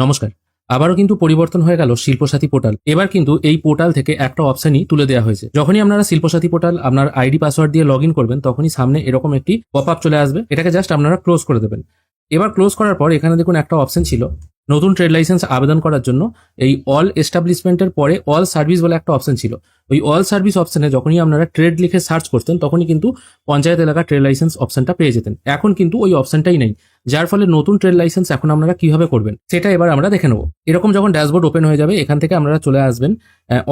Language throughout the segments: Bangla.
নমস্কার। আবারও কিন্তু পরিবর্তন হয়ে গেল শিল্পসাথী পোর্টাল। এবার কিন্তু এই পোর্টাল থেকে একটা অপশনই তুলে দেওয়া হয়েছে। যখনই আপনারা শিল্পসাথী পোর্টাল আপনার আইডি পাসওয়ার্ড দিয়ে লগ ইন করবেন, তখনই সামনে এরকম একটি পপ আপ চলে আসবে। এটাকে জাস্ট আপনারা ক্লোজ করে দেবেন। এবার ক্লোজ করার পর এখানে দেখুন একটা অপশন ছিল নতুন ট্রেড লাইসেন্স আবেদন করার জন্য। এই অল এস্টাবলিশমেন্টের পরে অল সার্ভিস বলে একটা অপশন ছিল। ওই অল সার্ভিস অপশনে যখনই আপনারা ট্রেড লিখে সার্চ করতেন, তখনই কিন্তু পঞ্চায়েত এলাকা ট্রেড লাইসেন্স অপশনটা পেয়ে যেতেন। এখন কিন্তু ওই অপশনটাই নেই, যার ফলে নতুন ট্রেড লাইসেন্স এখন আপনারা কিভাবে করবেন সেটা এবার আমরা দেখে নেব। এরকম যখন ড্যাশবোর্ড ওপেন হয়ে যাবে, এখান থেকে আপনারা চলে আসবেন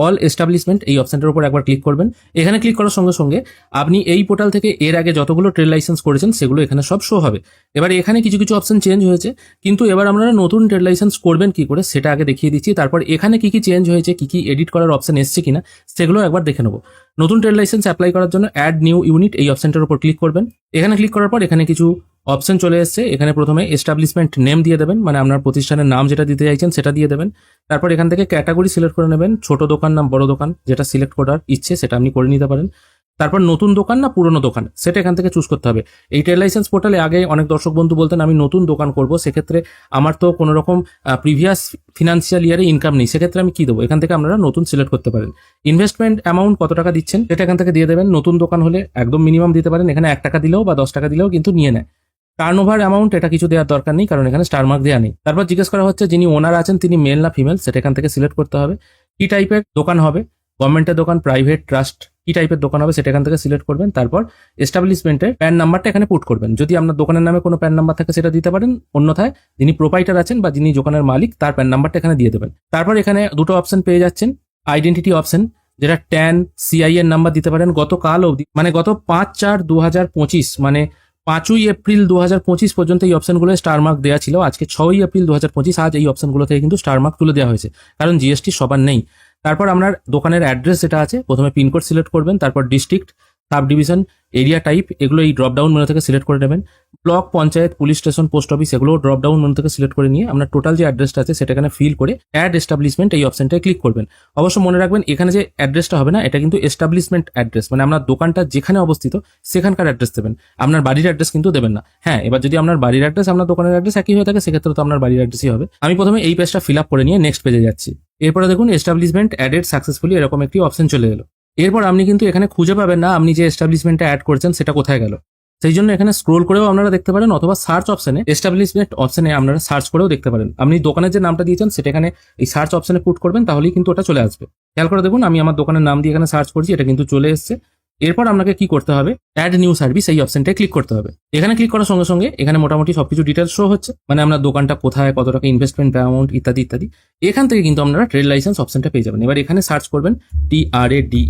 অল এস্টাবলিশমেন্ট এই অপশনটার উপর একবার ক্লিক করবেন। এখানে ক্লিক করার সঙ্গে সঙ্গে আপনি এই পোর্টাল থেকে এর আগে যতগুলো ট্রেড লাইসেন্স করেছেন সেগুলো এখানে সব শো হবে। এবার এখানে কিছু কিছু অপশন চেঞ্জ হয়েছে, কিন্তু এবার আপনারা নতুন ট্রেড লাইসেন্স করবেন কি করে সেটা আগে দেখিয়ে দিচ্ছি। তারপর এখানে কি কি চেঞ্জ হয়েছে, কি কি এডিট করার অপশন এসছে কিনা সেগুলো একবার দেখে নেব। নতুন ট্রেড লাইসেন্স অ্যাপ্লাই করার জন্য অ্যাড নিউ ইউনিট এই অপশনটার উপর ক্লিক করবেন। এখানে ক্লিক করার পর এখানে কিছু অপশন চলে এসছে। এখানে প্রথমে এস্টাবলিশমেন্ট নেম দিয়ে দেবেন, মানে আপনার প্রতিষ্ঠানের নাম যেটা দিতে চাইছেন সেটা দিয়ে দেবেন। তারপর এখান থেকে ক্যাটাগরি সিলেক্ট করে নেবেন, ছোট দোকান না বড় দোকান, যেটা সিলেক্ট করার ইচ্ছে সেটা আপনি করে নিতে পারেন। তারপর নতুন দোকান না পুরনো দোকান সেটা এখান থেকে চুজ করতে হবে। এই ট্রেড লাইসেন্স পোর্টালে আগে অনেক দর্শক বন্ধু বলতেন আমি নতুন দোকান করব, সেক্ষেত্রে আমার তো কোনো রকম প্রিভিয়াস ফিনান্সিয়াল ইয়ারে ইনকাম নেই, সেক্ষেত্রে আমি কি দেবো? এখান থেকে আপনারা নতুন সিলেক্ট করতে পারেন। ইনভেস্টমেন্ট অ্যামাউন্ট কত টাকা দিচ্ছেন সেটা এখান থেকে দিয়ে দেবেন। নতুন দোকান হলে একদম মিনিমাম দিতে পারেন, এখানে 1 টাকা দিলেও বা 10 টাকা দিলেও কিন্তু নিয়ে নেয়। টার্ন ওভার অ্যামাউন্ট এটা কিছু দেওয়ার দরকার নেই, কারণ এখানে স্টার মার্ক দেওয়া নেই। তারপর জিজ্ঞেস করা হচ্ছে যিনি ওনার আছেন তিনি মেল না ফিমেল, সেটা এখান থেকে সিলেক্ট করতে হবে। কি টাইপের দোকান হবে, গভর্নমেন্টের দোকান, প্রাইভেট, ট্রাস্ট, কি টাইপের দোকান হবে সেটা এখান থেকে সিলেক্ট করবেন। তারপর এস্টাবলিশমেন্টের প্যান নাম্বারটা এখানে পুট করবেন। যদি আপনার দোকানের নামে কোনো প্যান নাম্বার থাকে সেটা দিতে পারেন, অন্যথায় যিনি প্রোপাইটার আছেন বা যিনি দোকানের মালিক তার প্যান নাম্বারটা এখানে দিয়ে দেবেন। তারপর এখানে দুটো অপশন পেয়ে যাচ্ছেন, আইডেন্টিটি অপশন যেটা ট্যান সিআই এর নাম্বার দিতে পারেন। গতকাল অবধি মানে গত 5/4/2025 মানে 5ই এপ্রিল 2025 পর্যন্ত এই অপশনগুলো স্টার মার্ক দেওয়া ছিল। আজকে 6ই এপ্রিল 2025 আজ এই অপশনগুলো থেকে কিন্তু স্টার মার্ক তুলে দেওয়া হয়েছে, কারণ জিএসটি সবার নেই। তারপর আপনার দোকানের অ্যাড্রেস যেটা আছে, প্রথমে পিনকোড সিলেক্ট করবেন, তারপর district, sub division, area type এগুলো এই ড্রপ ডাউন মেনু থেকে সিলেক্ট করে নেবেন। Block, panchayat, police station, post office এগুলো ড্রপ ডাউন মেনু থেকে সিলেক্ট করে নিয়ে আপনার টোটাল যে অ্যাড্রেসটা আছে সেটা এখানে ফিল করে অ্যাড এস্টাবলিশমেন্ট এই অপশনটায় ক্লিক করবেন। অবশ্য মনে রাখবেন এখানে যে অ্যাড্রেসটা হবে না, এটা কিন্তু এস্টাবলিশমেন্ট অ্যাড্রেস, মানে আপনার দোকানটা যেখানে অবস্থিত সেখানকার অ্যাড্রেস দেবেন, আপনার বাড়ির অ্যাড্রেস কিন্তু দেবেন না। হ্যাঁ, এবার যদি আপনার বাড়ির অ্যাড্রেস আপনার দোকানের অ্যাড্রেস একই হয়ে থাকে সেক্ষেত্রে তো আপনার বাড়ির অ্যাড্রেসই হবে। আমি প্রথমে এই পেজটা ফিল আপ করে নিয়ে নেক্সট পেজে যাচ্ছি। এরপরে দেখুন এস্টাবলিশমেন্ট অ্যাডেড সাকসেসফুলি এরকম একটি অপশন চলে এলো। এরপর আপনি কিন্তু এখানে খুঁজে পাবেন না আপনি যে এস্টাবলিশমেন্টটা অ্যাড করেছেন সেটা কোথায় গেল। সেই জন্য এখানে স্ক্রোল করেও আপনারা দেখতে পারেন, অথবা সার্চ অপশনে এস্টাবলিশমেন্ট অপশনে আপনারা সার্চ করেও দেখতে পারেন। আপনি দোকানের যে নামটা দিয়েছেন সেটা এখানে এই সার্চ অপশনে পুট করবেন, তাহলেই কিন্তু ওটা চলে আসবে। খেয়াল করে দেখুন আমি আমার দোকানের নাম দিয়ে এখানে সার্চ করছি, এটা কিন্তু চলে এসেছে। এরপর আপনাকে কি করতে হবে, অ্যাড নিউ সার্ভিস এই অপশনটায় ক্লিক করতে হবে। এখানে ক্লিক করার সঙ্গে সঙ্গে এখানে মোটামুটি সবকিছু ডিটেলস শো হচ্ছে, মানে আপনার দোকানটা কোথায়, কত টাকা ইনভেস্টমেন্ট অ্যামাউন্ট ইত্যাদি ইত্যাদি। এখান থেকে কিন্তু আপনারা ট্রেড লাইসেন্স অপশনটা পেয়ে যাবেন। এবার এখানে সার্চ করবেন TRADE,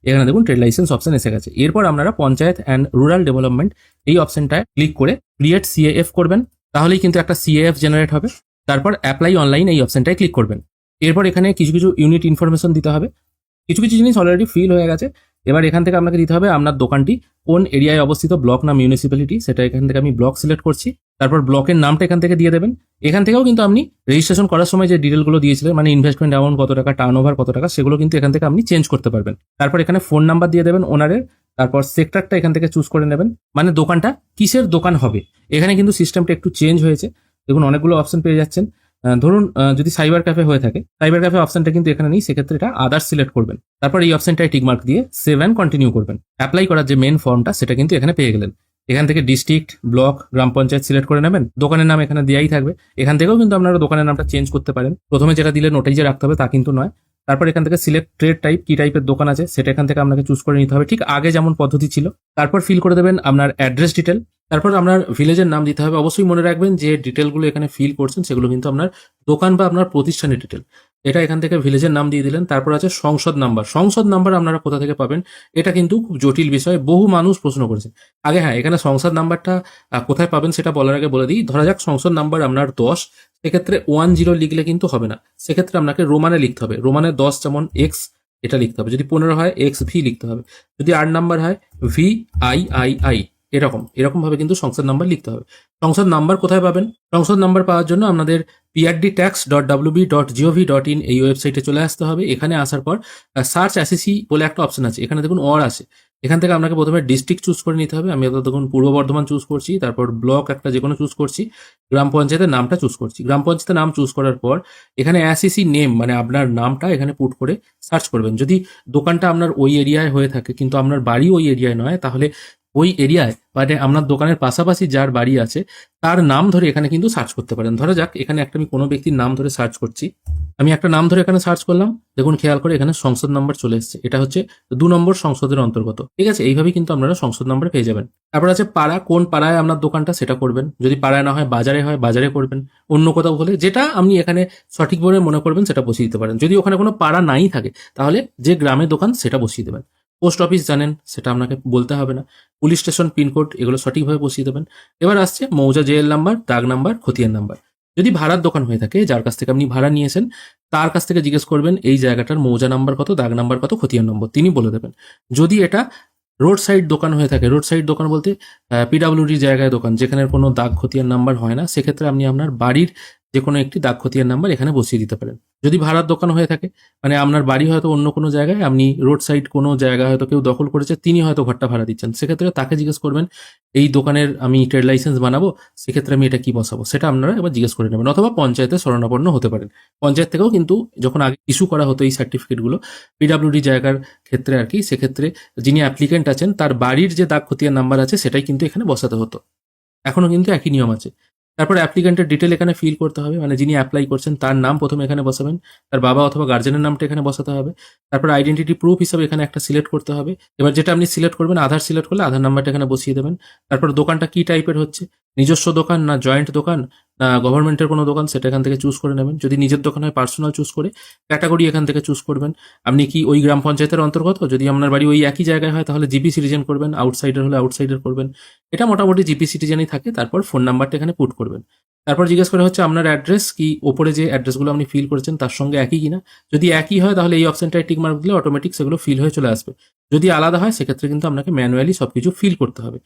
এখানে দেখুন ট্রেড লাইসেন্স অপশন এসে গেছে। এরপর আপনারা পঞ্চায়েত অ্যান্ড রুরাল ডেভেলপমেন্ট এই অপশনটায় ক্লিক করে ক্রিয়েট CAF করবেন, তাহলেই কিন্তু একটা CAF জেনারেট হবে। তারপর অ্যাপ্লাই অনলাইন এই অপশনটায় ক্লিক করবেন। এরপর এখানে কিছু কিছু ইউনিট ইনফরমেশন দিতে হবে, কিছু কিছু জিনিস অলরেডি ফিল হয়ে গেছে। এবার এখান থেকে আপনাকে দিতে হবে আপনার দোকানটি কোন এরিয়ায় অবস্থিত, ব্লক না মিউনিসিপ্যালিটি, সেটা এখান থেকে আমি ব্লক সিলেক্ট করছি। তারপর ব্লকের নামটা এখান থেকে দিয়ে দেবেন। এখান থেকেও কিন্তু আপনি রেজিস্ট্রেশন করার সময় যে ডিটেলগুলো দিয়েছিলেন, মানে ইনভেস্টমেন্ট অ্যামাউন্ট কত টাকা, টার্ন ওভার কত টাকা, সেগুলো কিন্তু এখান থেকে আপনি চেঞ্জ করতে পারবেন। তারপর এখানে ফোন নাম্বার দিয়ে দেবেন ওনারের। তারপর সেক্টরটা এখান থেকে চুজ করে নেবেন, মানে দোকানটা কিসের দোকান হবে। এখানে কিন্তু সিস্টেমটা একটু চেঞ্জ হয়েছে, দেখুন অনেকগুলো অপশন পেয়ে যাচ্ছেন। ধরুন যদি সাইবার ক্যাফে হয়ে থাকে, সাইবার ক্যাফে অপশনটা কিন্তু এখানে নেই, সেক্ষেত্রে এটা আদার্স সিলেক্ট করবেন। তারপর এই অপশনটায় টিকমার্ক দিয়ে সেভ অ্যান্ড কন্টিনিউ করবেন। অ্যাপ্লাই করার যে মেন ফর্মটা সেটা কিন্তু এখানে পেয়ে গেলেন। এখান থেকে ডিস্ট্রিক্ট, ব্লক, গ্রাম পঞ্চায়েত সিলেক্ট করে নেবেন। দোকানের নাম এখানে দেওয়াই থাকবে। এখান থেকেও কিন্তু আপনারা দোকানের নামটা চেঞ্জ করতে পারেন, প্রথমে যেটা দিলেন ওটাই যে রাখতে হবে তা কিন্তু নয়। তারপর এখান থেকে সিলেক্ট ট্রেড টাইপ, কি টাইপের দোকান আছে সেটা এখান থেকে আপনাকে চুজ করে নিতে হবে, ঠিক আগে যেমন পদ্ধতি ছিল। তারপর ফিল করে দেবেন আপনার অ্যাড্রেস ডিটেল। তারপর আপনার ভিলেজের নাম দিতে হবে। অবশ্যই মনে রাখবেন যে ডিটেলগুলো এখানে ফিল করছেন সেগুলো কিন্তু আপনার দোকান বা আপনার প্রতিষ্ঠানের ডিটেল। এটা এখান থেকে ভিলেজের নাম দিয়ে দিলেন। তারপর আছে সংসদ নাম্বার। সংসদ নাম্বার আপনারা কোথা থেকে পাবেন, এটা কিন্তু খুব জটিল বিষয়, বহু মানুষ প্রশ্ন করেছেন। আগে হ্যাঁ, এখানে সংসদ নাম্বারটা কোথায় পাবেন সেটা বলার আগে বলে দিই। ধরা যাক সংসদ নাম্বার আপনার 10, সেক্ষেত্রে 10 লিখলে কিন্তু হবে না, সেক্ষেত্রে আপনাকে রোমানে লিখতে হবে। রোমানে 10 যেমন X এটা লিখতে হবে। যদি 15 হয় XV লিখতে হবে। যদি 8 নাম্বার হয় VIII, এরকম ভাবে কিন্তু সংসদ নাম্বার লিখতে হবে। সংসদ নাম্বার কোথায় পাবেন, সংসদ নাম্বার পাওয়ার জন্য আপনাদের prdtax.wb.gov.in এই ওয়েবসাইটে চলে আসতে হবে। এখানে আসার পর সার্চ অ্যাসেসি বলে একটা অপশন আছে, এখানে দেখুন অর আছে। এখান থেকে আপনাকে প্রথমে ডিস্ট্রিক্ট চুজ করে নিতে হবে। আমি দেখুন পূর্ব বর্ধমান চুজ করছি, তারপর ব্লক একটা যে কোনো চুজ করছি, গ্রাম পঞ্চায়েতের নামটা চুজ করছি। গ্রাম পঞ্চায়েতের নাম চুজ করার পর এখানে অ্যাসিসি নেম মানে আপনার নামটা এখানে পুট করে সার্চ করবেন। যদি দোকানটা আপনার ওই এরিয়ায় হয়ে থাকে কিন্তু আপনার বাড়ি ওই এরিয়ায় নয়, তাহলে ওই এরিয়ায় মানে আপনার দোকানের পাশাপাশি যার বাড়ি আছে তার নাম ধরে এখানে কিন্তু সার্চ করতে পারেন। ধরা যাক এখানে একটা আমি কোনো ব্যক্তির নাম ধরে সার্চ করছি, আমি একটা নাম ধরে এখানে সার্চ করলাম, দেখুন খেয়াল করে এখানে সংসদ নাম্বার চলে এসেছে, এটা হচ্ছে 2 নম্বর সংসদের অন্তর্গত। ঠিক আছে, এইভাবেই কিন্তু আপনারা সংসদ নাম্বার পেয়ে যাবেন। তারপর আছে পাড়া, কোন পাড়ায় আপনার দোকানটা সেটা করবেন। যদি পাড়ায় না হয় বাজারে করবেন। অন্য কোথাও হলে যেটা আপনি এখানে সঠিকভাবে মনে করবেন সেটা বসিয়ে দিতে পারেন। যদি ওখানে কোনো পাড়া নাই থাকে তাহলে যে গ্রামে দোকান সেটা বসিয়ে দেবেন। পোস্ট অফিস জানেন, সেটা আপনাকে বলতে হবে না। পুলিশ স্টেশন, পিনকোড এগুলো সঠিকভাবে বসিয়ে দেবেন। এবার আসছে মৌজা, জেএল নাম্বার, দাগ নাম্বার, খতিয়ান নাম্বার। যদি ভাড়ার দোকান হয়ে থাকে, যার কাছ থেকে আপনি ভাড়া নিয়েছেন তার কাছ থেকে জিজ্ঞেস করবেন এই জায়গাটার মৌজা নাম্বার কত, দাগ নাম্বার কত, খতিয়ান নম্বর, তিনি বলে দেবেন। যদি এটা রোড সাইড দোকান হয়ে থাকে, রোড সাইড দোকান বলতে পিডাব্লিউডি জায়গায় দোকান যেখানে কোনো দাগ খতিয়ান নাম্বার হয় না, সেক্ষেত্রে আপনি আপনার বাড়ির যে কোনো একটি দাগ খতিয়ান নাম্বার এখানে বসিয়ে দিতে পারেন। যদি ভাড়ার দোকান হয়ে থাকে মানে আপনার বাড়ি হয়তো অন্য কোনো জায়গায়, আপনি রোড সাইড কোনো জায়গা হয়তো কেউ দখল করেছে, তিনি হয়তো ঘরটা ভাড়া দিচ্ছেন, সেক্ষেত্রে তাকে জিজ্ঞেস করবেন এই দোকানের আমি ট্রেড লাইসেন্স বানাবো, সেক্ষেত্রে আমি এটা কি বসাবো সেটা আপনারা এবার জিজ্ঞেস করে নেবেন। অথবা পঞ্চায়েতে শরণাপন্ন হতে পারেন। পঞ্চায়েত থেকেও কিন্তু যখন আগে ইস্যু করা হতো এই সার্টিফিকেটগুলো পিডাব্লিউডি জায়গার ক্ষেত্রে আর কি, সেক্ষেত্রে যিনি অ্যাপ্লিকেন্ট আছেন তার বাড়ির যে দাগ খতিয়ান নাম্বার আছে সেটাই কিন্তু এখানে বসাতে হতো। এখনো কিন্তু একই নিয়ম আছে। তারপর অ্যাপ্লিকেন্টের ডিটেল এখানে ফিল করতে হবে, মানে যিনি অ্যাপ্লাই করছেন তার নাম প্রথমে এখানে বসাবেন, তার বাবা অথবা গার্জেনের নামটা এখানে বসাতে হবে। তারপর আইডেন্টিটি প্রুফ হিসাবে এখানে একটা সিলেক্ট করতে হবে। এবার যেটা আপনি সিলেক্ট করবেন, আধার সিলেক্ট করলে আধার নাম্বারটা এখানে বসিয়ে দেবেন। তারপর দোকানটা কি টাইপের হচ্ছে, নিজস্ব দোকান না জয়েন্ট দোকান না গভর্নমেন্টের কোনো দোকান, সেটা এখান থেকে চুজ করে নেবেন। যদি নিজের দোকান হয় পার্সোনাল চুজ করে ক্যাটাগরি এখান থেকে চুজ করবেন। আপনি কি ওই গ্রাম পঞ্চায়েতের অন্তর্গত, যদি আপনার বাড়ি ওই একই জায়গায় হয় তাহলে জিপি সিটিজেন করবেন, আউটসাইডার হলে আউটসাইডার করবেন। এটা মোটামুটি জিপি সিটিজেনই থাকে। তারপর ফোন নাম্বারটা এখানে পুট করবেন। তারপর জিজ্ঞেস করা হচ্ছে আপনার অ্যাড্রেস কি ওপরে যে অ্যাড্রেসগুলো আপনি ফিল করেছেন তার সঙ্গে একই কিনা। যদি একই হয় তাহলে এই অপশনটায় টিক মার্ক দিলে অটোমেটিক সেগুলো ফিল হয়ে চলে আসবে। যদি আলাদা হয় সেক্ষেত্রে কিন্তু আপনাকে ম্যানুয়ালি সবকিছু ফিল করতে হবে।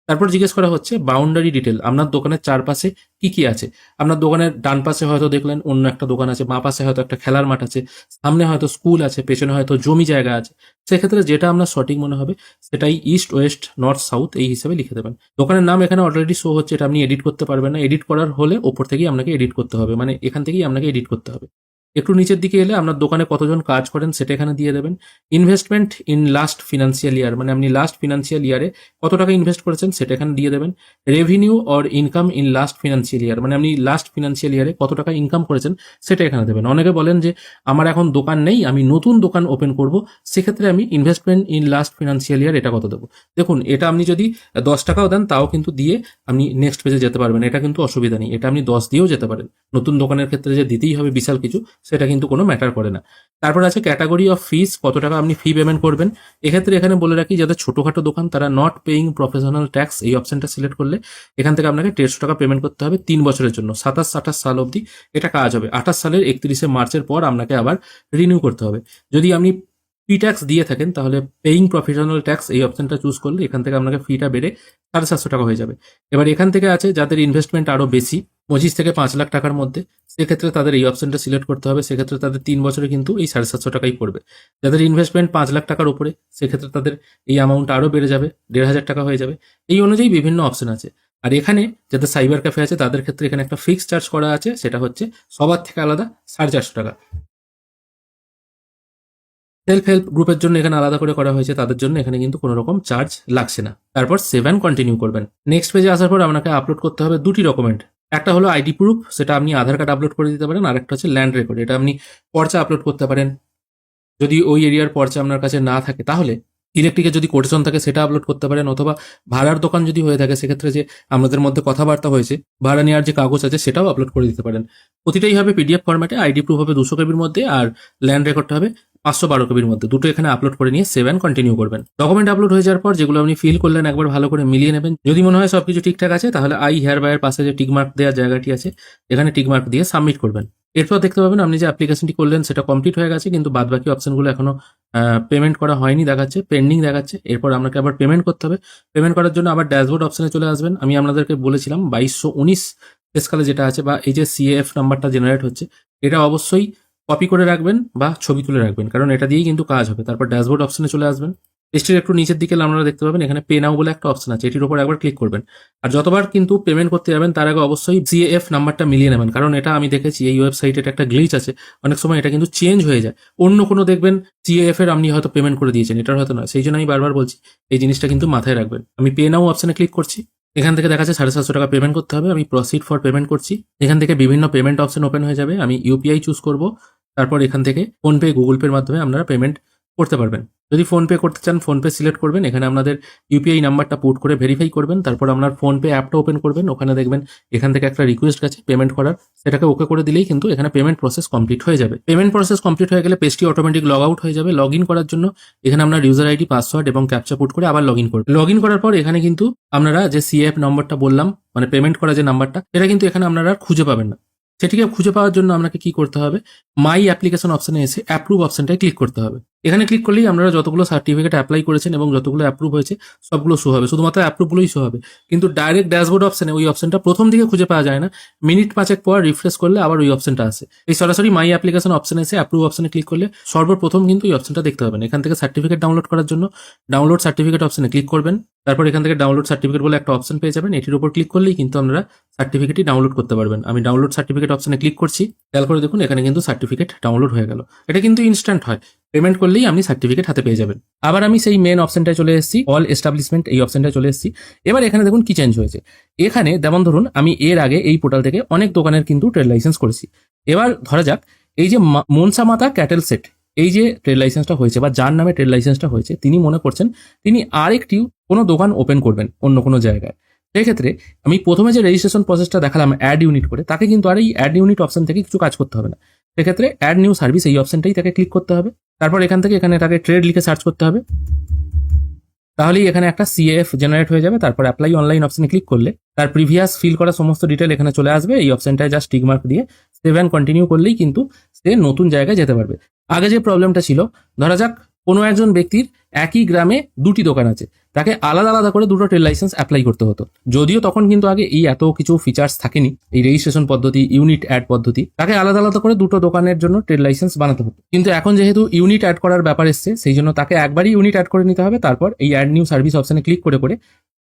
তারপর জিজ্ঞেস করা হচ্ছে বাউন্ডারি ডিটেল, আপনার দোকানের চারপাশে কি কি আছে। আপনার দোকানের ডান পাশে হয়তো দেখলেন অন্য একটা দোকান আছে, বাঁ পাশে হয়তো একটা খেলার মাঠ আছে, সামনে হয়তো স্কুল আছে, পেছনে হয়তো জমি জায়গা আছে। সেক্ষেত্রে যেটা আপনার সঠিক মনে হবে সেটাই ইস্ট, ওয়েস্ট, নর্থ, সাউথ এই হিসেবে লিখে দেবেন। দোকানের নাম এখানে অলরেডি শো হচ্ছে, এটা আপনি এডিট করতে পারবেন না। এডিট করার হলে ওপর থেকেই আপনাকে এডিট করতে হবে, মানে এখান থেকেই আপনাকে এডিট করতে হবে। একটু নিচের দিকে এলে আপনার দোকানে কতজন কাজ করেন সেটা এখানে দিয়ে দেবেন। Investment in last financial year, মানে আপনি লাস্ট ফিনান্সিয়াল ইয়ারে কত টাকা ইনভেস্ট করেছেন সেটা এখানে দিয়ে দেবেন। Revenue or income in last financial year, মানে আপনি লাস্ট ফিনান্সিয়াল ইয়ারে কত টাকা ইনকাম করেছেন সেটা এখানে দেবেন। অনেকে বলেন যে আমার এখন দোকান নেই, আমি নতুন দোকান ওপেন করব, সেক্ষেত্রে আমি investment in last financial year এটা কত দেবো। দেখুন এটা আপনি যদি 10 টাকাও দেন তাও কিন্তু দিয়ে আপনি নেক্সট পেজে যেতে পারবেন, এটা কিন্তু অসুবিধা নেই। এটা আপনি 10 দিয়েও যেতে পারেন। নতুন দোকানের ক্ষেত্রে যে দিতেই হবে বিশাল কিছু সেটা কিন্তু কোনো ম্যাটার করে না। তারপর আছে ক্যাটাগরি অফ ফিস, কত টাকা আপনি ফি পেমেন্ট করবেন। এক্ষেত্রে এখানে বলে রাখি যাদের ছোটখাটো দোকান তারা নট পেইং প্রফেশনাল ট্যাক্স এই অপশনটা সিলেক্ট করলে এখান থেকে আপনাকে 150 টাকা পেমেন্ট করতে হবে 3 বছরের জন্য, 27-28 সাল অবধি এটা কাজ হবে। 28 সালের 31শে মার্চের পর আপনাকে আবার রিনিউ করতে হবে। যদি আপনি পি ট্যাক্স দিয়ে থাকেন তাহলে পেইং প্রফেশনাল ট্যাক্স এই অপশনটা চুজ করলে এখান থেকে আপনাকে ফিটা বেড়ে 750 টাকা হয়ে যাবে। এবার এখান থেকে আছে যাদের ইনভেস্টমেন্ট আরো বেশি 25 থেকে 5 লাখ টাকার মধ্যে, সেক্ষেত্রে তাদের এই অপশনটা সিলেক্ট করতে হবে। সেক্ষেত্রে তাদের 3 বছরে কিন্তু এই 750 টাকাই পড়বে। যাদের ইনভেস্টমেন্ট 5 লাখ টাকার উপরে সেক্ষেত্রে তাদের এই অ্যামাউন্ট আরো বেড়ে যাবে, 1,500 টাকা হয়ে যাবে। এই অনুযায়ী বিভিন্ন অপশন আছে। আর এখানে যাদের সাইবার ক্যাফে আছে তাদের ক্ষেত্রে এখানে একটা ফিক্সড চার্জ করা আছে, সেটা হচ্ছে সবার থেকে আলাদা 450 টাকা। সেলফ হেল্প গ্রুপের জন্য এখানে আলাদা করে করা হয়েছে, তাদের জন্য এখানে কিন্তু কোনো রকম চার্জ লাগছে না। তারপর সেভ অ্যান্ড কন্টিনিউ করবেন। নেক্সট পেজে আসার পর আপনাকে আপলোড করতে হবে 2টি ডকুমেন্ট। একটা হলো আইডি প্রুফ, সেটা আপনি আধার কার্ড আপলোড করে দিতে পারেন। আর একটা হচ্ছে ল্যান্ড রেকর্ড, এটা আপনি পর্চা আপলোড করতে পারেন। যদি ওই এরিয়ার পর্চা আপনার কাছে না থাকে তাহলে ইলেকট্রিকের যদি কোটেশন থাকে সেটা আপলোড করতে পারেন। অথবা ভাড়ার দোকান যদি হয়ে থাকে সেক্ষেত্রে যে আমাদের মধ্যে কথাবার্তা হয়েছে ভাড়া নেওয়ার যে কাগজ আছে সেটাও আপলোড করে দিতে পারেন। প্রতিটাই হবে পিডিএফ ফরম্যাটে। আইডি প্রুফ হবে 200 কেবির মধ্যে আর ল্যান্ড রেকর্ডটা হবে 512 কেবির মধ্যে। দুটো এখানে আপলোড করে নিয়ে সেভ অ্যান্ড কন্টিনিউ করবেন। ডকুমেন্ট আপলোড হয়ে যাওয়ার পর যেগুলো আপনি ফিল করলেন একবার ভালো করে মিলিয়ে নেবেন। যদি মনে হয় সবকিছু ঠিকঠাক আছে তাহলে আই হেয়ার বাইয়ের পাশে যে টিকমার্ক দেওয়ার জায়গাটি আছে এখানে টিকমার্ক দিয়ে সাবমিট করবেন। এরপর দেখতে পাবেন আপনি যে অ্যাপ্লিকেশনটি করলেন সেটা কমপ্লিট হয়ে গেছে, কিন্তু বাদবাকি অপশনগুলো এখনো পেমেন্ট করা হয়নি দেখাচ্ছে, পেন্ডিং দেখাচ্ছে। এরপর আপনাকে আবার পেমেন্ট করতে হবে। পেমেন্ট করার জন্য আবার ড্যাশবোর্ড অপশনে চলে আসবেন। আমি আপনাদেরকে বলেছিলাম 2219 শেষকালে যেটা আছে বা এই যে সিএএফ নাম্বারটা জেনারেট হচ্ছে এটা অবশ্যই কপি করে রাখবেন বা ছবি তুলে রাখবেন, কারণ এটা দিয়েই কিন্তু কাজ হবে। তারপর ড্যাশবোর্ড অপশনে চলে আসবেন। পেজটির একটু নিচের দিকে আপনারা দেখতে পাবেন এখানে পে নাও বলে একটা অপশন আছে, এটির উপর একবার ক্লিক করবেন। আর যতবার কিন্তু পেমেন্ট করতে যাবেন তার আগে অবশ্যই সিএএফ নাম্বারটা মিলিয়ে নেবেন, কারণ এটা আমি দেখেছি এই ওয়েবসাইটে একটা গ্লিচ আছে, অনেক সময় এটা কিন্তু চেঞ্জ হয়ে যায়, অন্য কোনো দেখবেন সিএএফ এর আপনি হয়তো পেমেন্ট করে দিয়েছেন, এটার হয়তো নয়। সেই জন্য আমি বারবার বলছি এই জিনিসটা কিন্তু মাথায় রাখবেন। আমি পে নাও অপশনে ক্লিক করছি, এখান থেকে দেখা যাচ্ছে 750 টাকা পেমেন্ট করতে হবে, আমি প্রসিড ফর পেমেন্ট করছি। এখান থেকে বিভিন্ন পেমেন্ট অপশন ওপেন হয়ে যাবে, আমি ইউপিআই চুজ করব। তারপর এখান থেকে ফোনপে, গুগল পের মাধ্যমে আপনারা পেমেন্ট করতে পারবেন। যদি ফোনপে করতে চান ফোনপে সিলেক্ট করবেন, এখানে আপনাদের ইউপিআই নাম্বারটা পুট করে ভেরিফাই করবেন, তারপর আপনার ফোনপে অ্যাপটা ওপেন করবেন, ওখানে দেখবেন এখান থেকে একটা রিকোয়েস্ট আছে পেমেন্ট করার, সেটাকে ওকে করে দিলেই কিন্তু এখানে পেমেন্ট প্রসেস কমপ্লিট হয়ে যাবে। পেমেন্ট প্রসেস কমপ্লিট হয়ে গেলে পেজটি অটোমেটিক লগ আউট হয়ে যাবে। লগ ইন করার জন্য এখানে আপনার ইউজার আইডি, পাসওয়ার্ড এবং ক্যাপচা পুট করে আবার লগ ইন করবেন। লগ ইন করার পর এখানে কিন্তু আপনারা যে সিএফ নম্বরটা বললাম, মানে পেমেন্ট করা যে নাম্বারটা, এটা কিন্তু এখানে আপনারা আর খুঁজে পাবেন না। সেটিকে খুঁজে পাওয়ার জন্য আপনাকে কি করতে হবে, মাই অ্যাপ্লিকেশন অপশনে এসে অ্যাপ্রুভ অপশনটায় ক্লিক করতে হবে। এখানে ক্লিক করলেই আপনারা যতগুলো সার্টিফিকেট অ্যাপ্লাই করেছেন এবং যতগুলো অ্যাপ্রুভ হয়েছে সবগুলো শো হবে, শুধুমাত্র অ্যাপ্রুভগুলোই শো হবে। কিন্তু ডাইরেক্ট ড্যাশবোর্ড অপশনে ওই অপশনটা প্রথম দিকে খুঁজে পাওয়া যায় না, মিনিট 5 পর রিফ্রেশ করলে আবার ওই অপশনটা আসে। এই সরাসরি মাই অ্যাপ্লিকেশন অপশনে এসে অ্যাপ্রুভ অপশনে ক্লিক করলে সর্বপ্রথম কিন্তু এই অপশনটা দেখতে পাবেন। এখান থেকে সার্টিফিকেট ডাউনলোড করার জন্য ডাউনলোড সার্টিফিকেট অপশনে ক্লিক করবেন, তারপর এখান থেকে ডাউনলোড সার্টিফিকেট বলে একটা অপশন পেয়ে যাবেন, এটির উপর ক্লিক করলেই কিন্তু আপনারা সার্টিফিকেটই ডাউনলোড করতে পারবেন। আমি ডাউনলোড সার্টিফিকেট অপশনে ক্লিক করছি, খেয়াল করে দেখুন এখানে কিন্তু সার্টিফিকেট ডাউনলোড হয়ে গেল। এটা কিন্তু ইনস্ট্যান্ট হয়, পেমেন্ট করলেই আপনি সার্টিফিকেট হাতে পেয়ে যাবেন। আবার আমি সেই মেন অপশনটায় চলে এসেছি, অল এস্টাবলিশমেন্ট এই অপশনটায় চলে এসেছি। এবার এখানে দেখুন কি চেঞ্জ হয়েছে। এখানে যেমন ধরুন আমি এর আগে এই পোর্টাল থেকে অনেক দোকানের কিন্তু ট্রেড লাইসেন্স করেছি। এবার ধরা যাক এই যে মনসা মাতা ক্যাটেল সেট, এই যে ট্রেড লাইসেন্সটা হয়েছে বা যার নামে ট্রেড লাইসেন্সটা হয়েছে, তিনি মনে করছেন তিনি আরেকটি কোনো দোকান ওপেন করবেন অন্য কোনো জায়গায়। সেক্ষেত্রে আমি প্রথমে যে রেজিস্ট্রেশন প্রসেসটা দেখালাম অ্যাড ইউনিট করে, তাকে কিন্তু আর এই অ্যাড ইউনিট অপশন থেকে কিছু কাজ করতে হবে না। সেক্ষেত্রে অ্যাড নিউ সার্ভিস এই অপশনটাই তাকে ক্লিক করতে হবে। তারপর এখান থেকে এখানে তাকে ট্রেড লিখে সার্চ করতে হবে, তাহলেই এখানে একটা সিএফ জেনারেট হয়ে যাবে। তারপর অ্যাপ্লাই অনলাইন অপশনে ক্লিক করলে তার প্রিভিয়াস ফিল করা সমস্ত ডিটেল এখানে চলে আসবে। এই অপশনটায় জাস্ট টিক মার্ক দিয়ে সেভ অ্যান্ড কন্টিনিউ করলেই কিন্তু সে নতুন জায়গায় যেতে পারবে। আগে যে প্রবলেমটা ছিল, ধরা যাক কোনো একজন ব্যক্তির একই গ্রামে দুটি দোকান আছে, তাকে আলাদা আলাদা করে দুটো ট্রেড লাইসেন্স অ্যাপ্লাই করতে হতো। যদিও তখন কিন্তু আগে এই এত কিছু ফিচার্স থাকেনি, এই রেজিস্ট্রেশন পদ্ধতি, ইউনিট অ্যাড পদ্ধতি, তাকে আলাদা আলাদা করে দুটো দোকানের জন্য ট্রেড লাইসেন্স বানাতে হতো। কিন্তু এখন যেহেতু ইউনিট অ্যাড করার ব্যাপার এসছে, সেই জন্য তাকে একবারই ইউনিট অ্যাড করে নিতে হবে। তারপর এই অ্যাড নিউ সার্ভিস অপশনে ক্লিক করে করে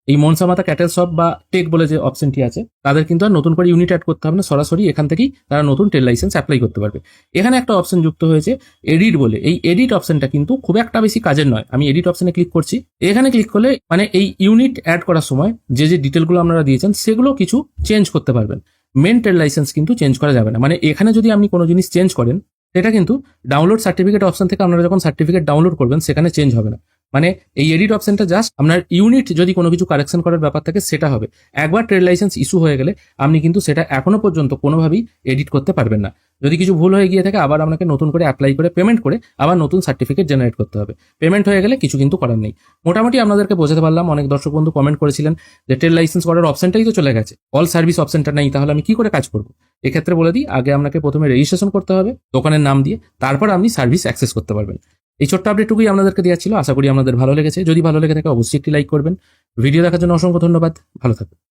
এই মনসা মাতা ক্যাটেল শপ বা টেক বলে যে অপশনটি আছে, তাদের কিন্তু আর নতুন করে ইউনিট অ্যাড করতে হবে না, সরাসরি এখান থেকেই তারা নতুন ট্রেড লাইসেন্স অ্যাপ্লাই করতে পারবে। এখানে একটা অপশন যুক্ত হয়েছে এডিট বলে, এই এডিট অপশনটা কিন্তু খুব একটা বেশি কাজের নয়। আমি এডিট অপশনে ক্লিক করছি, এখানে ক্লিক করলে মানে এই ইউনিট অ্যাড করার সময় যে যে ডিটেলগুলো আপনারা দিয়েছেন সেগুলো কিছু চেঞ্জ করতে পারবেন। মেন ট্রেড লাইসেন্স কিন্তু চেঞ্জ করা যাবে না। মানে এখানে যদি আপনি কোনো জিনিস চেঞ্জ করেন, সেটা কিন্তু ডাউনলোড সার্টিফিকেট অপশন থেকে আপনারা যখন সার্টিফিকেট ডাউনলোড করবেন সেখানে চেঞ্জ হবে না। মানে এই এডিট অপশনটা জাস্ট আপনার ইউনিট যদি কোনো কিছু কারেকশন করার ব্যাপার থাকে সেটা হবে। একবার ট্রেড লাইসেন্স ইস্যু হয়ে গেলে আপনি কিন্তু সেটা এখনো পর্যন্ত কোনোভাবেই এডিট করতে পারবেন না। যদি কিছু ভুল হয়ে গিয়ে থাকে আবার আপনাকে নতুন করে অ্যাপ্লাই করে পেমেন্ট করে আবার নতুন সার্টিফিকেট জেনারেট করতে হবে। পেমেন্ট হয়ে গেলে কিছু কিন্তু করার নেই। মোটামুটি আপনাদেরকে বোঝাতে পারলাম। অনেক দর্শক বন্ধু কমেন্ট করেছিলেন যে ট্রেড লাইসেন্স করার অপশনটাই তো চলে গেছে, অল সার্ভিস অপশনটা নেই, তাহলে আমি কি করে কাজ করবো? এক্ষেত্রে বলে দিই, আগে আপনাকে প্রথমে রেজিস্ট্রেশন করতে হবে দোকানের নাম দিয়ে, তারপর আপনি সার্ভিস অ্যাক্সেস করতে পারবেন। এই ছোট্ট আপডেটটুকুই আপনাদেরকে দেওয়া ছিল। আশা করি আপনাদের ভালো লেগেছে। যদি ভালো লেগে থাকে অবশ্যই একটি লাইক করবেন। ভিডিও দেখার জন্য অসংখ্য ধন্যবাদ। ভালো থাকবেন।